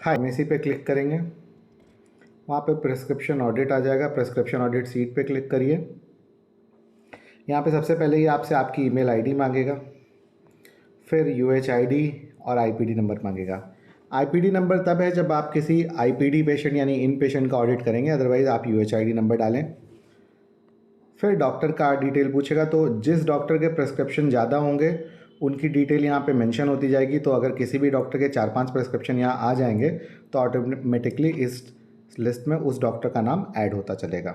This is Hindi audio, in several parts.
फार्मेसी पे क्लिक करेंगे, वहाँ पे प्रिस्क्रिप्शन ऑडिट आ जाएगा। प्रिस्क्रिप्शन ऑडिट सीट पे क्लिक करिए। यहाँ पे सबसे पहले ही आपसे आपकी ईमेल आईडी मांगेगा, फिर यूएचआईडी और आईपीडी नंबर मांगेगा। आईपीडी नंबर तब है जब आप किसी आईपीडी पेशेंट यानी इन पेशेंट का ऑडिट करेंगे, अदरवाइज़ आप यूएचआईडी नंबर डालें। फिर डॉक्टर का डिटेल पूछेगा, तो जिस डॉक्टर के प्रिस्क्रिप्शन ज़्यादा होंगे उनकी डिटेल यहाँ पे मेंशन होती जाएगी। तो अगर किसी भी डॉक्टर के 4-5 प्रिस्क्रिप्शन यहाँ आ जाएंगे तो ऑटोमेटिकली इस लिस्ट में उस डॉक्टर का नाम ऐड होता चलेगा।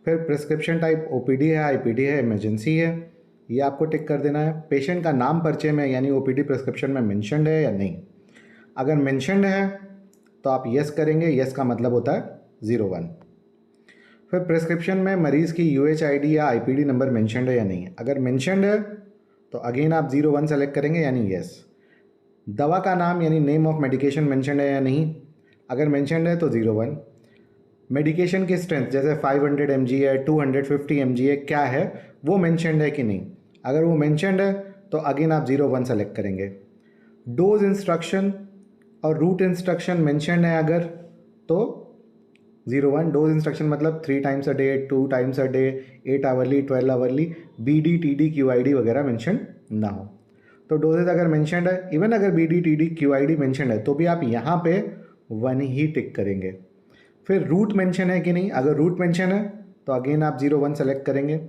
फिर प्रिस्क्रिप्शन टाइप ओपीडी है, आईपीडी है, इमरजेंसी है, ये आपको टिक कर देना है। पेशेंट का नाम पर्चे में यानी ओपीडी प्रिस्क्रिप्शन में मेंशन्ड है या नहीं। अगर मेंशन्ड है तो आप येस करेंगे, येस का मतलब होता है 01। फिर प्रिस्क्रिप्शन में मरीज़ की यूएचआईडी या आईपीडी नंबर मेंशन्ड है या नहीं। अगर मेंशन्ड है तो अगेन आप 01 सेलेक्ट करेंगे यानी येस। दवा का नाम यानी नेम ऑफ मेडिकेशन मेंशन्ड है या नहीं। अगर मेंशन्ड है तो 01। मेडिकेशन की स्ट्रेंथ जैसे 500 mg है, 250 mg है, क्या है वो मेंशन्ड है कि नहीं। अगर वो मेंशन्ड है तो अगेन आप 01 सेलेक्ट करेंगे। डोज इंस्ट्रक्शन और रूट इंस्ट्रक्शन मेंशन्ड है अगर तो 01। डोज इंस्ट्रक्शन मतलब 3 times a day, 2 times a day, 8 hourly, 12 hourly, BD, TD, QID वगैरह मेंशन ना हो। तो डोजेज अगर मेंशन्ड है, इवन अगर BD, TD, QID मेंशन्ड है तो भी आप यहाँ पे 1 ही टिक करेंगे। फिर रूट मेंशन है कि नहीं। अगर रूट मेंशन है तो अगेन आप 01 सेलेक्ट करेंगे।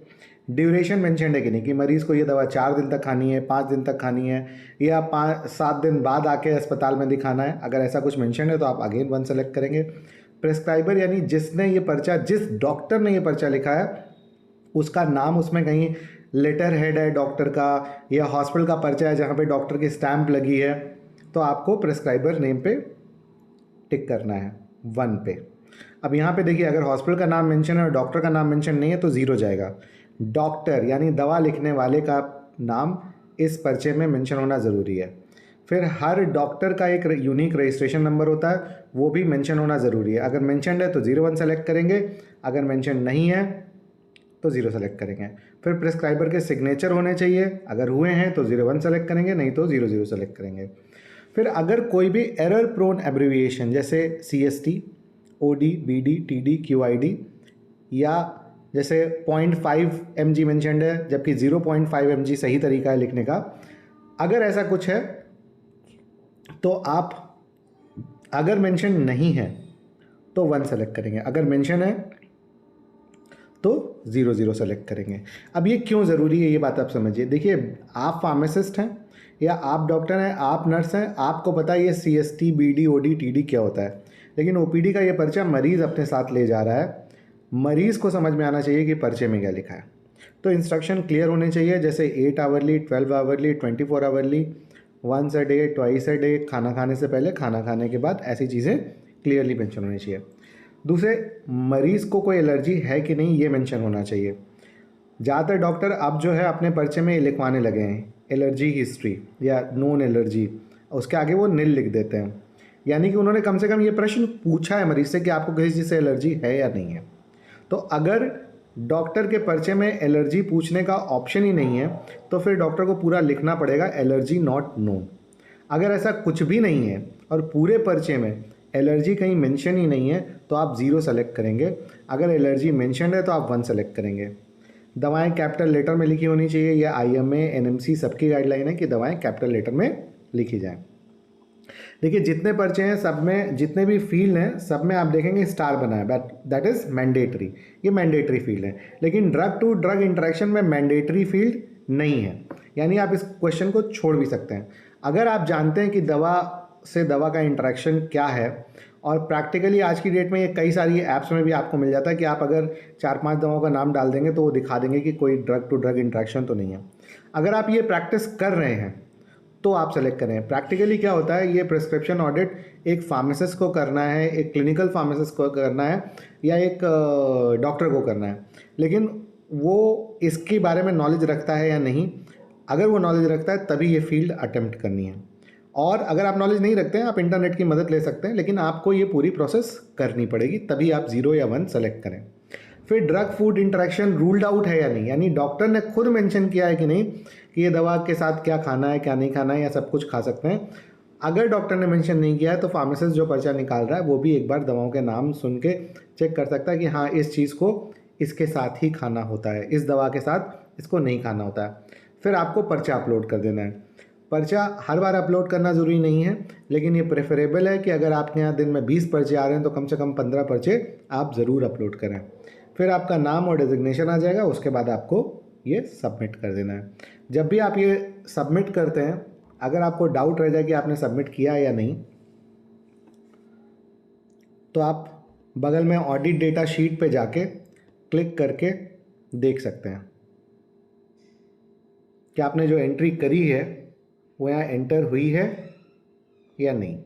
ड्यूरेशन मेंशन्ड है कि नहीं, कि मरीज़ को ये दवा 4 दिन तक खानी है, 5 दिन तक खानी है, या 5-7 दिन बाद आके अस्पताल में दिखाना है। अगर ऐसा कुछ मेंशन है तो आप अगेन 1 सेलेक्ट करेंगे। प्रिस्क्राइबर यानी जिसने ये पर्चा, जिस डॉक्टर ने ये पर्चा लिखा है उसका नाम उसमें कहीं लेटर हेड है डॉक्टर का, या हॉस्पिटल का पर्चा है जहाँ पे डॉक्टर की स्टैंप लगी है, तो आपको प्रिस्क्राइबर नेम पे टिक करना है 1 पे। अब यहाँ पे देखिए, अगर हॉस्पिटल का नाम मेंशन है और डॉक्टर का नाम मेंशन नहीं है तो 0 जाएगा। डॉक्टर यानी दवा लिखने वाले का नाम इस पर्चे में मेंशन होना ज़रूरी है। फिर हर डॉक्टर का एक यूनिक रजिस्ट्रेशन नंबर होता है, वो भी मेंशन होना ज़रूरी है। अगर मेंशन्ड है तो 01 सेलेक्ट करेंगे, अगर मेंशन नहीं है तो 0 सेलेक्ट करेंगे। फिर प्रिस्क्राइबर के सिग्नेचर होने चाहिए, अगर हुए हैं तो 01 सेलेक्ट करेंगे, नहीं तो 00 सेलेक्ट करेंगे। फिर अगर कोई भी एरर प्रोन एब्रीविएशन जैसे CST, OD, BD, TD, QID या जैसे 0.5 mg मेंशन्ड है जबकि 0.5 mg सही तरीका है लिखने का, अगर ऐसा कुछ है तो आप, अगर मेंशन नहीं है तो 1 सेलेक्ट करेंगे, अगर मेंशन है तो 00 सेलेक्ट करेंगे। अब ये क्यों ज़रूरी है ये बात आप समझिए। देखिए, आप फार्मासिस्ट हैं या आप डॉक्टर हैं, आप नर्स हैं, आपको पता है ये CST, BD, OD, TD क्या होता है, लेकिन OPD का ये पर्चा मरीज़ अपने साथ ले जा रहा है। मरीज़ को समझ में आना चाहिए कि पर्चे में क्या लिखा है। तो इंस्ट्रक्शन क्लियर होने चाहिए, जैसे 8 hourly, 12 hourly, 24 hourly, 1 a day, 2 a day, खाना खाने से पहले, खाना खाने के बाद, ऐसी चीज़ें क्लियरली मेंशन होनी चाहिए। दूसरे, मरीज़ को कोई एलर्जी है कि नहीं ये मेंशन होना चाहिए। ज़्यादातर डॉक्टर अब जो है अपने पर्चे में लिखवाने लगे हैं एलर्जी हिस्ट्री या नॉन एलर्जी, उसके आगे वो नील लिख देते हैं, यानी कि उन्होंने कम से कम ये प्रश्न पूछा है मरीज़ से कि आपको किसी चीज़ से एलर्जी है या नहीं है। तो अगर डॉक्टर के पर्चे में एलर्जी पूछने का ऑप्शन ही नहीं है तो फिर डॉक्टर को पूरा लिखना पड़ेगा एलर्जी नॉट नोन। अगर ऐसा कुछ भी नहीं है और पूरे पर्चे में एलर्जी कहीं मेंशन ही नहीं है तो आप 0 सेलेक्ट करेंगे, अगर एलर्जी मेंशन है तो आप 1 सेलेक्ट करेंगे। दवाएं कैपिटल लेटर में लिखी होनी चाहिए, या IMA, NMC सबकी गाइडलाइन है कि दवाएं कैपिटल लेटर में लिखी जाएं। देखिए, जितने पर्चे हैं सब में, जितने भी फील्ड हैं सब में आप देखेंगे स्टार बना है, दैट इज़ मैंडेटरी, ये मैंडेटरी फील्ड है। लेकिन ड्रग टू ड्रग इंटरेक्शन में मैंडेटरी फील्ड नहीं है, यानी आप इस क्वेश्चन को छोड़ भी सकते हैं। अगर आप जानते हैं कि दवा से दवा का इंटरेक्शन क्या है, और प्रैक्टिकली आज की डेट में ये कई सारी ऐप्स में भी आपको मिल जाता है कि आप अगर 4-5 दवाओं का नाम डाल देंगे तो वो दिखा देंगे कि कोई ड्रग टू ड्रग इंटरेक्शन तो नहीं है। अगर आप ये प्रैक्टिस कर रहे हैं तो आप सेलेक्ट करें। प्रैक्टिकली क्या होता है, ये प्रिस्क्रिप्शन ऑडिट एक फार्मासिस्ट को करना है, एक क्लिनिकल फार्मासिस्ट को करना है, या एक डॉक्टर को करना है, लेकिन वो इसके बारे में नॉलेज रखता है या नहीं। अगर वो नॉलेज रखता है तभी ये फील्ड अटेम्प्ट करनी है, और अगर आप नॉलेज नहीं रखते हैं आप इंटरनेट की मदद ले सकते हैं, लेकिन आपको ये पूरी प्रोसेस करनी पड़ेगी, तभी आप 0 या 1 सेलेक्ट करें। फिर drug food interaction ruled out है या नहीं, यानी डॉक्टर ने खुद मेंशन किया है कि नहीं कि ये दवा के साथ क्या खाना है क्या नहीं खाना है, या सब कुछ खा सकते हैं। अगर डॉक्टर ने मेंशन नहीं किया है तो फार्मासिस्ट जो पर्चा निकाल रहा है वो भी एक बार दवाओं के नाम सुन के चेक कर सकता है कि हाँ इस चीज़ को इसके साथ ही खाना होता है, इस दवा के साथ इसको नहीं खाना होता है। फिर आपको पर्चा अपलोड कर देना है। पर्चा हर बार अपलोड करना ज़रूरी नहीं है, लेकिन ये प्रेफरेबल है कि अगर आपके यहाँ दिन में 20 पर्चे आ रहे हैं तो कम से कम 15 पर्चे आप ज़रूर अपलोड करें। फिर आपका नाम और डेजिग्नेशन आ जाएगा, उसके बाद आपको ये सबमिट कर देना है। जब भी आप ये सबमिट करते हैं, अगर आपको डाउट रह जाए कि आपने सबमिट किया या नहीं, तो आप बगल में ऑडिट डेटा शीट पे जाके क्लिक करके देख सकते हैं कि आपने जो एंट्री करी है वो यहाँ एंटर हुई है या नहीं।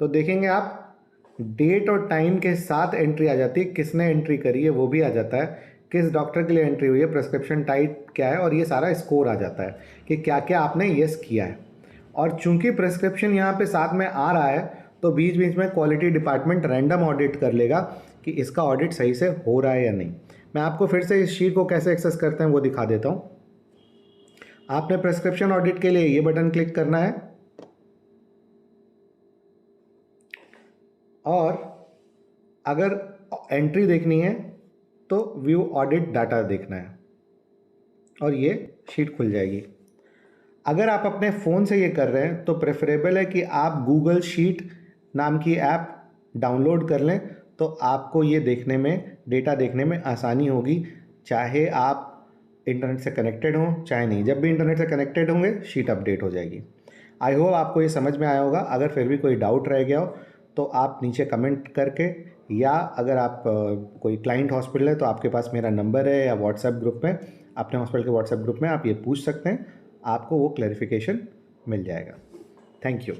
तो देखेंगे आप डेट और टाइम के साथ एंट्री आ जाती है, किसने एंट्री करी है वो भी आ जाता है, किस डॉक्टर के लिए एंट्री हुई है, प्रिस्क्रिप्शन टाइप क्या है, और ये सारा स्कोर आ जाता है कि क्या क्या आपने येस किया है। और चूंकि प्रिस्क्रिप्शन यहाँ पे साथ में आ रहा है तो बीच बीच में क्वालिटी डिपार्टमेंट रैंडम ऑडिट कर लेगा कि इसका ऑडिट सही से हो रहा है या नहीं। मैं आपको फिर से इस शीट को कैसे एक्सेस करते हैं वो दिखा देता हूँ। आपने प्रिस्क्रिप्शन ऑडिट के लिए ये बटन क्लिक करना है और अगर एंट्री देखनी है तो व्यू ऑडिट डाटा देखना है और ये शीट खुल जाएगी। अगर आप अपने फ़ोन से ये कर रहे हैं तो प्रेफरेबल है कि आप गूगल शीट नाम की ऐप डाउनलोड कर लें, तो आपको ये देखने में, डेटा देखने में आसानी होगी, चाहे आप इंटरनेट से कनेक्टेड हों चाहे नहीं। जब भी इंटरनेट से कनेक्टेड होंगे शीट अपडेट हो जाएगी। आई होप आपको ये समझ में आया होगा। अगर फिर भी कोई डाउट रह गया हो तो आप नीचे कमेंट करके, या अगर आप कोई क्लाइंट हॉस्पिटल है तो आपके पास मेरा नंबर है, या व्हाट्सएप ग्रुप में, अपने हॉस्पिटल के व्हाट्सएप ग्रुप में आप ये पूछ सकते हैं, आपको वो क्लैरिफिकेशन मिल जाएगा। Thank you.